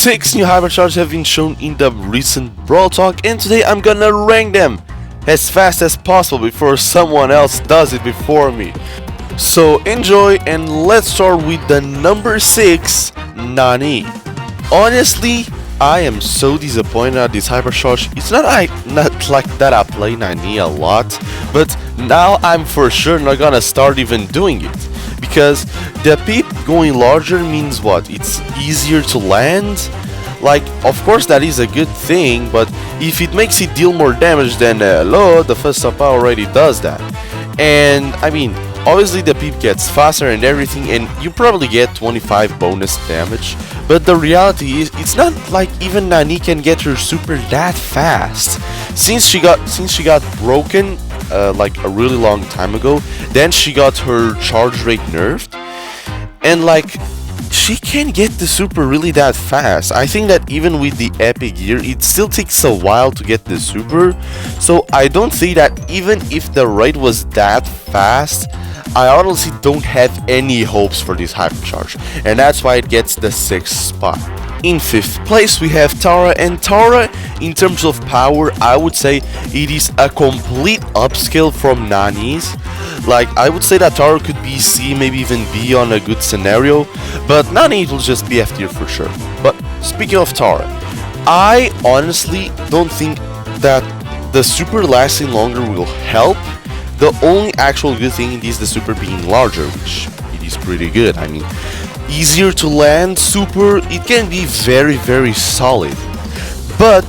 6 new Hypercharges have been shown in the recent Brawl Talk, and today I'm gonna rank them as fast as possible before someone else does it before me. So enjoy, and let's start with the number 6, Nani. Honestly, I am so disappointed at this Hypercharge. It's not like that I play Nani a lot, but now I'm for sure not gonna start even doing it. Because the peep going larger means what? It's easier to land? Like, of course that is a good thing, but if it makes it deal more damage, then hello, the first up already does that. And I mean, obviously the peep gets faster and everything, and you probably get 25 bonus damage, but the reality is it's not like even Nani can get her super that fast. Since she got broken like a really long time ago, then she got her charge rate nerfed, and like she can't get the super really that fast. I think that even with the epic gear, it still takes a while to get the super, so I don't think that even if the rate was that fast, I honestly don't have any hopes for this Hypercharge, and that's why it gets the 6th spot. In 5th place we have Tara, and Tara, in terms of power, I would say it is a complete upscale from Nani's. Like, I would say that Tara could be C, maybe even B on a good scenario, but Nani will just be F tier for sure. But speaking of Tara, I honestly don't think that the super lasting longer will help. The only actual good thing is the super being larger, which it is pretty good. I mean, easier to land super, it can be very solid. But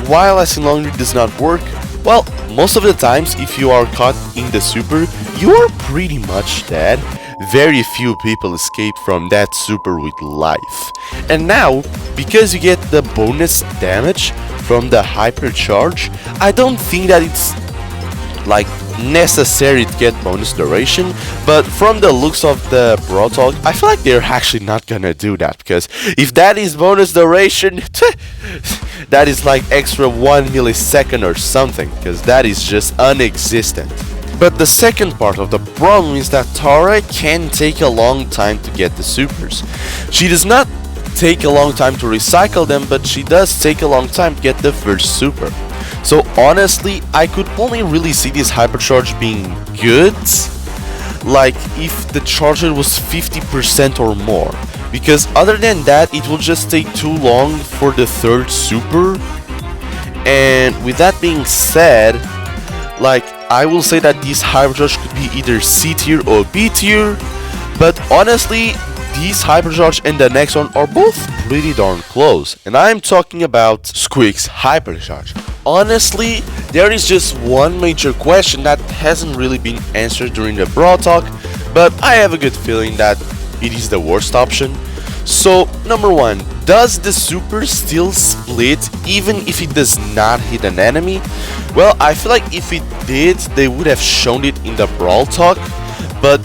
while lasting longer does not work, well, most of the times if you are caught in the super, you are pretty much dead. Very few people escape from that super with life. And now, because you get the bonus damage from the Hypercharge, I don't think that it's like necessary to get bonus duration, but from the looks of the Brawl Talk, I feel like they're actually not gonna do that, because if that is bonus duration, that is like extra 1 millisecond or something, because that is just non-existent. But the second part of the problem is that Tara can take a long time to get the supers. She does not take a long time to recycle them, but she does take a long time to get the first super. So honestly, I could only really see this Hypercharge being good like if the charge rate was 50% or more, because other than that it will just take too long for the third super. And with that being said, like, I will say that this Hypercharge could be either C tier or B tier, but honestly this Hypercharge and the next one are both pretty darn close, and I'm talking about Squeak's Hypercharge. Honestly, there is just one major question that hasn't really been answered during the Brawl Talk, but I have a good feeling that it is the worst option. So, number 1, does the super still split even if it does not hit an enemy? Well, I feel like if it did, they would have shown it in the Brawl Talk, but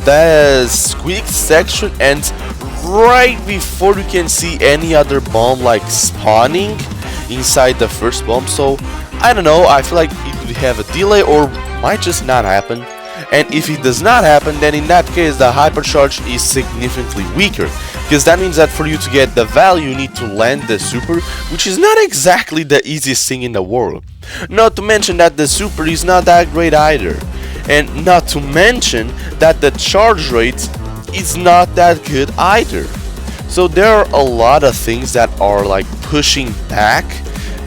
the Squeak section ends right before you can see any other bomb like spawning inside the first bomb, so I don't know, I feel like it would have a delay or might just not happen. And if it does not happen, then in that case the Hypercharge is significantly weaker, because that means that for you to get the value you need to land the super, which is not exactly the easiest thing in the world. Not to mention that the super is not that great either, and not to mention that the charge rate is not that good either. So there are a lot of things that are like pushing back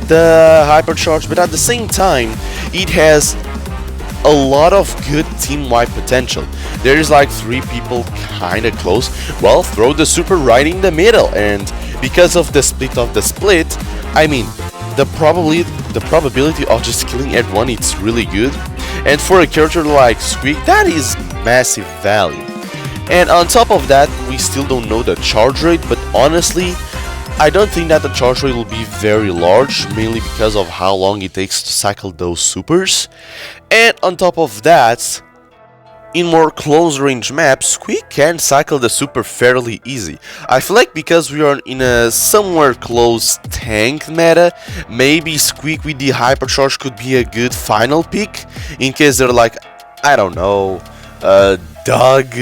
the Hypercharge, but at the same time it has a lot of good team-wide potential. There is like 3 people kinda close, well, throw the super right in the middle, and because of the split, I mean, the probability of just killing everyone, it's really good, and for a character like Squeak, that is massive value. And on top of that, we still don't know the charge rate, but honestly, I don't think that the charge rate will be very large, mainly because of how long it takes to cycle those supers. And on top of that, in more close range maps, Squeak can cycle the super fairly easy. I feel like because we are in a somewhere close tank meta, maybe Squeak with the Hypercharge could be a good final pick, in case they're like, I don't know, Doug,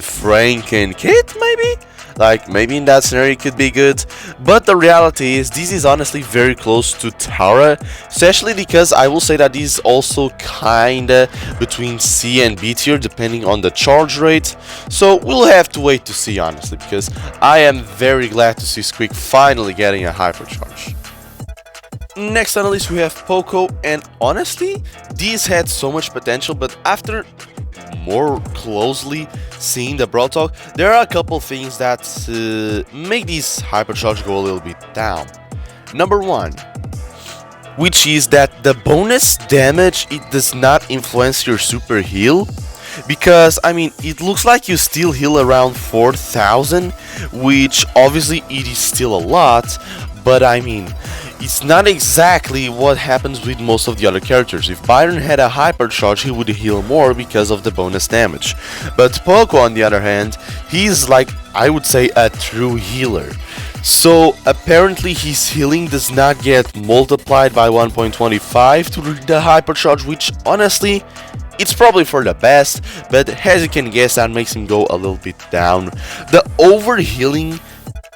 Frank and Kit maybe? Like, maybe in that scenario it could be good, but the reality is this is honestly very close to Tara, especially because I will say that this is also kinda between C and B tier depending on the charge rate, so we'll have to wait to see honestly, because I am very glad to see Squeak finally getting a hypercharge. Next on the list we have Poco, and honestly these had so much potential, but after more closely seeing the Brawl Talk, there are a couple things that make these hypercharge go a little bit down. Number one, which is that the bonus damage, it does not influence your super heal, because I mean it looks like you still heal around 4000, which obviously it is still a lot, but I mean it's not exactly what happens with most of the other characters. If Byron had a hypercharge, he would heal more because of the bonus damage. But Poco, on the other hand, he's like, I would say, a true healer. So apparently his healing does not get multiplied by 1.25 to the hypercharge, which honestly, it's probably for the best, but as you can guess, that makes him go a little bit down. The overhealing,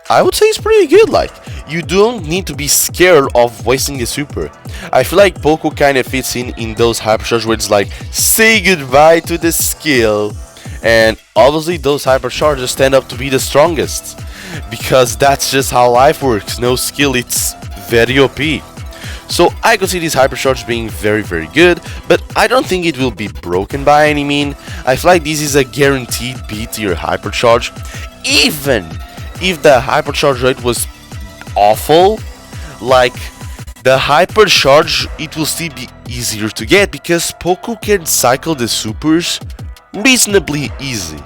I would say, is pretty good. Like, you don't need to be scared of wasting the super. I feel like Poco kind of fits in those hypercharge where it's like, say goodbye to the skill. And obviously those hypercharges stand up to be the strongest, because that's just how life works. No skill, it's very OP. So I could see this hypercharge being very good, but I don't think it will be broken by any mean. I feel like this is a guaranteed B tier hypercharge. Even if the hypercharge rate was awful, like the hypercharge, it will still be easier to get because Poco can cycle the supers reasonably easy.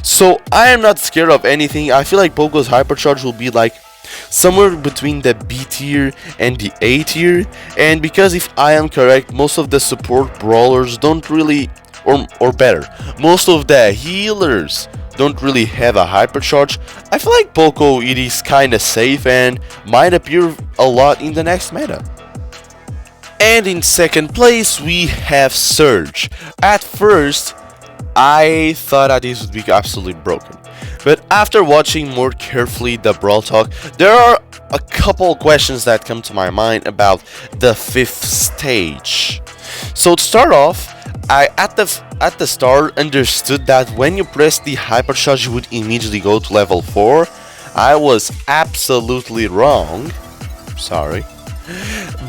So I am not scared of anything. I feel like Poco's hypercharge will be like somewhere between the B tier and the A tier, and because if I am correct, most of the support brawlers don't really, or better, most of the healers don't really have a hypercharge. I feel like Poco, it is kinda safe and might appear a lot in the next meta. And in second place we have Surge. At first I thought that this would be absolutely broken, but after watching more carefully the Brawl Talk, there are a couple questions that come to my mind about the 5th stage. So to start off, I at the start understood that when you press the hypercharge you would immediately go to level 4. I was absolutely wrong, sorry.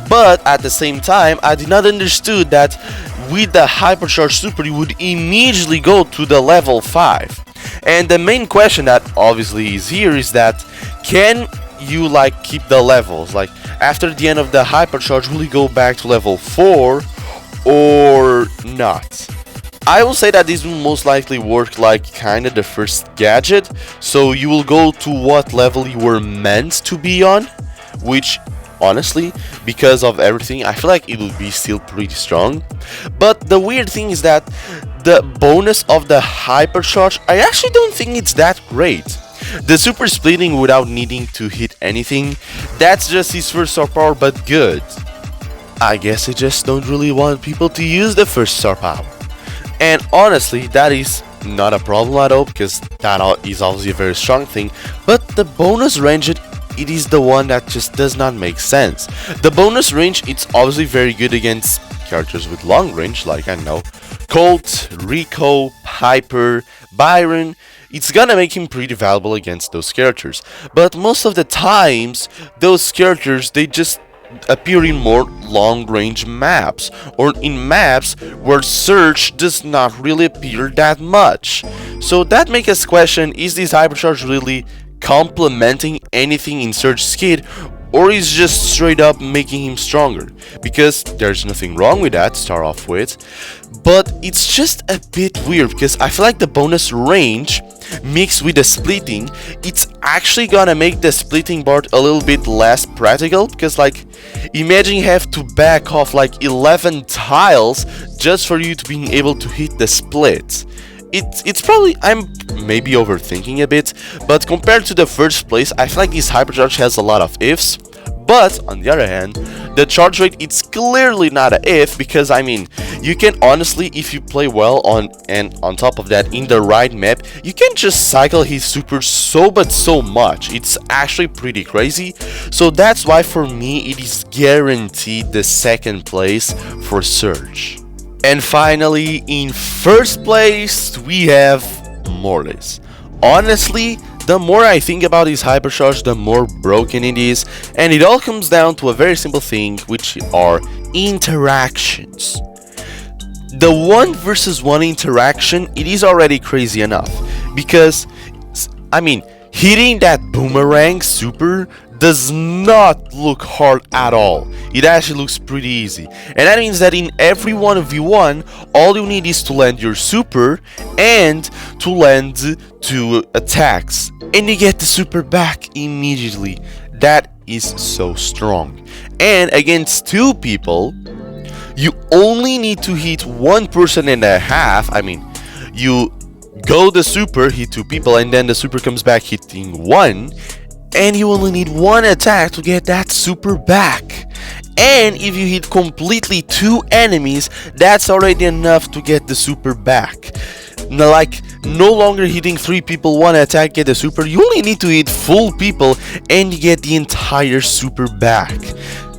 But at the same time, I did not understood that with the hypercharge super you would immediately go to the level 5. And the main question that obviously is here is that, can you like keep the levels? Like after the end of the hypercharge, will you go back to level 4 or not? I will say that this will most likely work like kinda the first gadget, so you will go to what level you were meant to be on, which honestly, because of everything, I feel like it will be still pretty strong. But the weird thing is that the bonus of the hypercharge, I actually don't think it's that great. The super splitting without needing to hit anything, that's just his first star power, but good. I guess I just don't really want people to use the first star power. And honestly, that is not a problem at all, because that is obviously a very strong thing, but the bonus range, it is the one that just does not make sense. The bonus range, it's obviously very good against characters with long range, like I know Colt, Rico, Hyper, Byron. It's gonna make him pretty valuable against those characters, but most of the times those characters, they just appear in more long range maps, or in maps where Surge does not really appear that much. So that makes us question, is this hypercharge really complementing anything in Surge's kit, or is just straight up making him stronger? Because there's nothing wrong with that to start off with, but it's just a bit weird because I feel like the bonus range mixed with the splitting, it's actually gonna make the splitting part a little bit less practical, because like imagine you have to back off like 11 tiles just for you to be able to hit the split. It's probably, I'm maybe overthinking a bit, but compared to the first place, I feel like this hypercharge has a lot of ifs, But on the other hand, the charge rate, it's clearly not a if, because I mean, you can honestly, if you play well on top of that in the right map, you can just cycle his super so much. It's actually pretty crazy. So that's why for me it is guaranteed the second place for Surge. And finally, in first place we have Mortis. Honestly, the more I think about his Hypercharge, the more broken it is, and it all comes down to a very simple thing, which are interactions. The 1 versus 1 interaction, it is already crazy enough, because, I mean, hitting that boomerang super does not look hard at all. It actually looks pretty easy, and that means that in every 1v1, all you need is to land your super and to land 2 attacks, and you get the super back immediately. That is so strong. And against 2 people, you only need to hit 1 person and a half. I mean, you go the super, hit 2 people, and then the super comes back hitting 1, and you only need 1 attack to get that super back. And if you hit completely 2 enemies, that's already enough to get the super back. Like, no longer hitting 3 people, 1 attack, get the super. You only need to hit full people and you get the entire super back.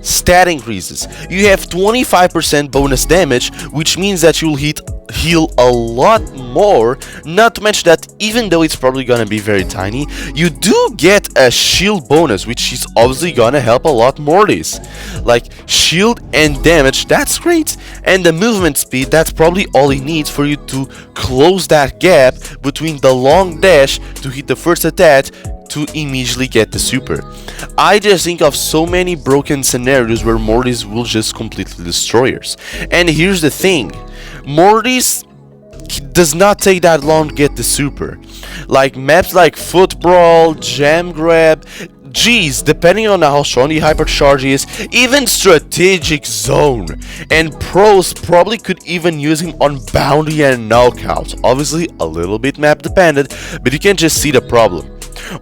Stat increases. You have 25% bonus damage, which means that you'll heal a lot more. Not to mention that even though it's probably gonna be very tiny, you do get a shield bonus, which is obviously gonna help a lot Mortis. Like, shield and damage, that's great. And the movement speed, that's probably all he needs for you to close that gap between the long dash to hit the first attack to immediately get the super. I just think of so many broken scenarios where Mortis will just completely destroy us. And here's the thing, Mortis does not take that long to get the super. Like maps like Foot Brawl, Jam Grab, geez, depending on how strong the Hypercharge is, even Strategic Zone. And pros probably could even use him on Bounty and Knockout. Obviously a little bit map dependent, but you can just see the problem.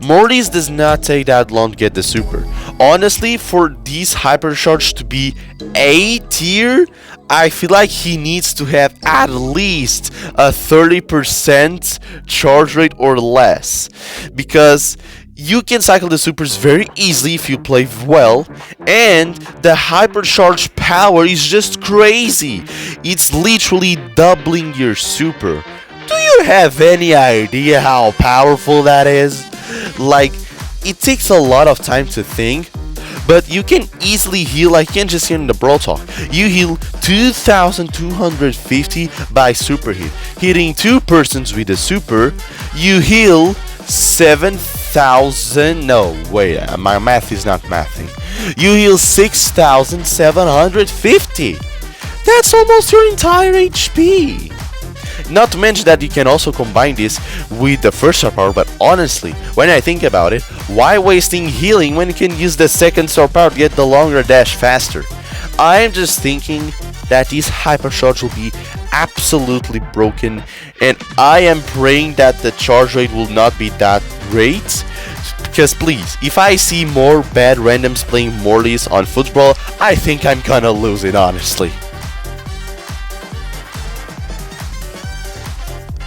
Mortis does not take that long to get the super. Honestly, for these Hypercharge to be A tier, I feel like he needs to have at least a 30% charge rate or less, because you can cycle the supers very easily if you play well, and the Hypercharge power is just crazy. It's literally doubling your super. Do you have any idea how powerful that is? Like, it takes a lot of time to think, but you can easily heal, like you can just hear in the Brawl Talk. You heal 2,250 by super hit. Hitting 2 persons with a super, you heal 7,000. No, wait, my math is not mathing. You heal 6,750. That's almost your entire HP. Not to mention that you can also combine this with the first star power, but honestly, when I think about it, why wasting healing when you can use the second star power to get the longer dash faster? I'm just thinking that this Hypercharge will be absolutely broken, and I am praying that the charge rate will not be that great. Because please, if I see more bad randoms playing Mortis on Foot Brawl, I think I'm gonna lose it, honestly.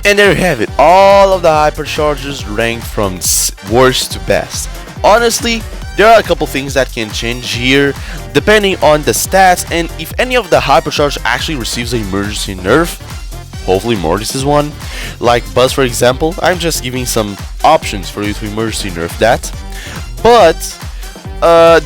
And there you have it, all of the Hypercharges ranked from worst to best. Honestly, there are a couple things that can change here, depending on the stats, and if any of the Hypercharge actually receives an emergency nerf. Hopefully Mortis is one. Like Buzz, for example, I'm just giving some options for you to emergency nerf that. But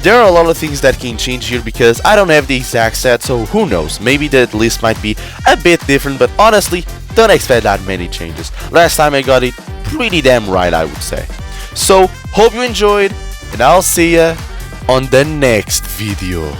there are a lot of things that can change here because I don't have the exact stats, so who knows, maybe the list might be a bit different, but honestly, don't expect that many changes. Last time I got it pretty damn right, I would say. So, hope you enjoyed, and I'll see ya on the next video.